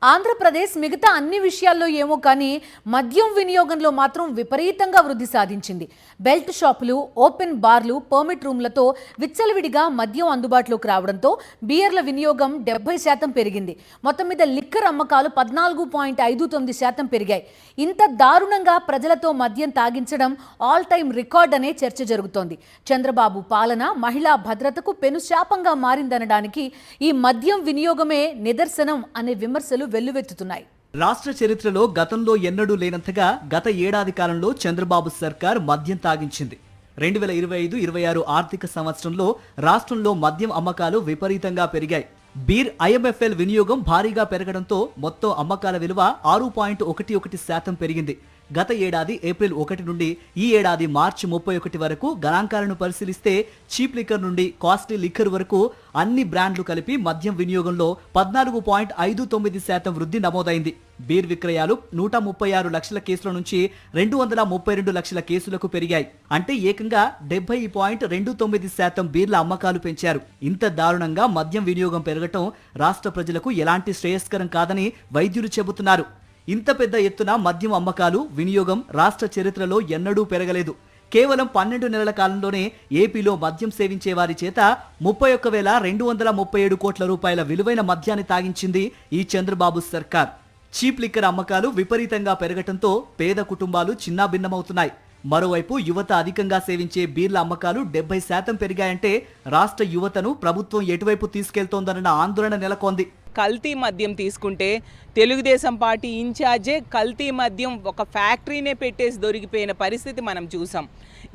ఆంధ్రప్రదేశ్ మిగతా అన్ని విషయాల్లో ఏమో కానీ మద్యం వినియోగంలో మాత్రం విపరీతంగా వృద్ధి సాధించింది. బెల్ట్ షాపులు, ఓపెన్ బార్లు, పర్మిట్ రూమ్లతో విచ్చలవిడిగా మద్యం అందుబాటులోకి రావడంతో బియర్ల వినియోగం 70% పెరిగింది. మొత్తం మీద లిక్కర్ అమ్మకాలు 14.59% పెరిగాయి. ఇంత దారుణంగా ప్రజలతో మద్యం తాగించడం ఆల్ టైమ్ రికార్డ్ అనే చర్చ జరుగుతోంది. చంద్రబాబు పాలన మహిళా భద్రతకు పెనుశాపంగా మారిందనడానికి ఈ మద్యం వినియోగమే నిదర్శనం అనే విమర్శలు వెల్లువెత్తుతున్నాయి. రాష్ట్ర చరిత్రలో గతంలో ఎన్నడూ లేనంతగా గత ఏడాది కాలంలో చంద్రబాబు సర్కార్ మద్యం తాగించింది. 2025-26 ఆర్థిక సంవత్సరంలో రాష్ట్రంలో మద్యం అమ్మకాలు విపరీతంగా పెరిగాయి. బీర్ ఐఎంఎఫ్ఎల్ వినియోగం భారీగా పెరగడంతో మొత్తం అమ్మకాల విలువ 6.11% పెరిగింది. గత ఏడాది ఏప్రిల్ 1 నుండి ఈ ఏడాది మార్చి 31 వరకు గణాంకాలను పరిశీలిస్తే చీప్ లిక్కర్ నుండి కాస్ట్లీ లిక్కర్ వరకు అన్ని బ్రాండ్లు కలిపి మద్యం వినియోగంలో 14.59% వృద్ధి నమోదైంది. బీర్ విక్రయాలు 136 లక్షల కేసుల నుంచి 232 లక్షల కేసులకు పెరిగాయి. అంటే ఏకంగా 70.29% బీర్ల అమ్మకాలు పెంచారు. ఇంత దారుణంగా మద్యం వినియోగం పెరగటం రాష్ట్ర ప్రజలకు ఎలాంటి శ్రేయస్కరం కాదని వైద్యులు చెబుతున్నారు. ఇంత పెద్ద ఎత్తున మద్యం అమ్మకాలు, వినియోగం రాష్ట్ర చరిత్రలో ఎన్నడూ పెరగలేదు. కేవలం 12 నెలల కాలంలోనే ఏపీలో మద్యం సేవించే వారి చేత 31,237 కోట్ల రూపాయల విలువైన మద్యాన్ని తాగించింది ఈ చంద్రబాబు సర్కార్. చీప్ లిక్కర్ అమ్మకాలు విపరీతంగా పెరగటంతో పేద కుటుంబాలు చిన్నాభిన్నమవుతున్నాయి. మరోవైపు యువత అధికంగా సేవించే బీర్ల అమ్మకాలు 70% పెరిగాయంటే రాష్ట్ర యువతను ప్రభుత్వం ఎటువైపు తీసుకెళ్తోందన్న ఆందోళన నెలకొంది. కల్తీ మద్యం తీసుకుంటే తెలుగుదేశం పార్టీ ఇన్ఛార్జే కల్తీ మద్యం ఒక ఫ్యాక్టరీనే పెట్టేసి దొరికిపోయిన పరిస్థితి మనం చూసాం.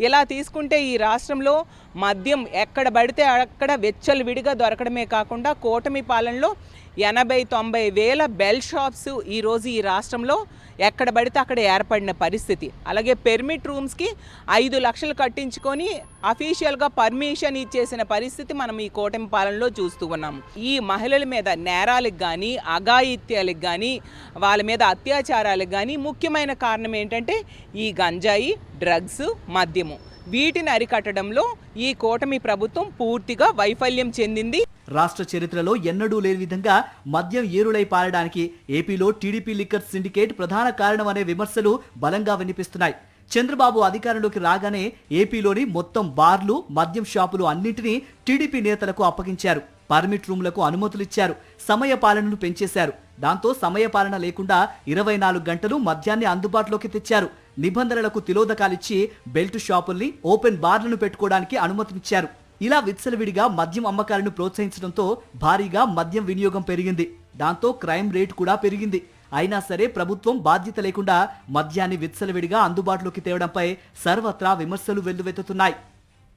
ఇలా తీసుకుంటే ఈ రాష్ట్రంలో మద్యం ఎక్కడ పడితే అక్కడ వెచ్చలవిడిగా దొరకడమే కాకుండా కూటమి పాలనలో 80-90 వేల బెల్ షాప్స్ ఈరోజు ఈ రాష్ట్రంలో ఎక్కడ పడితే అక్కడ ఏర్పడిన పరిస్థితి. అలాగే పెర్మిట్ రూమ్స్కి 5 లక్షలు కట్టించుకొని అఫీషియల్గా పర్మిషన్ ఇచ్చేసిన పరిస్థితి మనం ఈ కూటమి పాలనలో చూస్తూ ఉన్నాం. ఈ మహిళల మీద నేరాలకు కానీ, అఘాయిత్యాలకు కానీ, వాళ్ళ మీద అత్యాచారాలకు కానీ ముఖ్యమైన కారణం ఏంటంటే ఈ గంజాయి, డ్రగ్స్, మద్యము. వీటిని అరికట్టడంలో ఈ కూటమి ప్రభుత్వం పూర్తిగా వైఫల్యం చెందింది. రాష్ట్ర చరిత్రలో ఎన్నడూ లేని విధంగా మద్యం ఏరులై పారడానికి ఏపీలో టీడీపీ లిక్కర్ సిండికేట్ ప్రధాన కారణం అనే విమర్శలు బలంగా వినిపిస్తున్నాయి. చంద్రబాబు అధికారంలోకి రాగానే ఏపీలోని మొత్తం బార్లు, మద్యం షాపులు అన్నింటినీ టీడీపీ నేతలకు అప్పగించారు. పర్మిట్ రూమ్లకు అనుమతులిచ్చారు. సమయ పాలనను పెంచేశారు. దాంతో సమయ పాలన లేకుండా 24 గంటలు మద్యాన్ని అందుబాటులోకి తెచ్చారు. నిబంధనలకు తిలోదకాలిచ్చి బెల్ట్ షాపుల్ని, ఓపెన్ బార్లను పెట్టుకోవడానికి అనుమతినిచ్చారు. ఇలా విచ్చలవిడిగా మద్యం అమ్మకాలను ప్రోత్సహించడంతో భారీగా మద్యం వినియోగం పెరిగింది. దాంతో క్రైమ్ రేట్ కూడా పెరిగింది. అయినా సరే ప్రభుత్వం బాధ్యత లేకుండా మద్యాన్ని విచ్చలవిడిగా అందుబాటులోకి తేవడంపై సర్వత్రా విమర్శలు వెల్లువెత్తుతున్నాయి.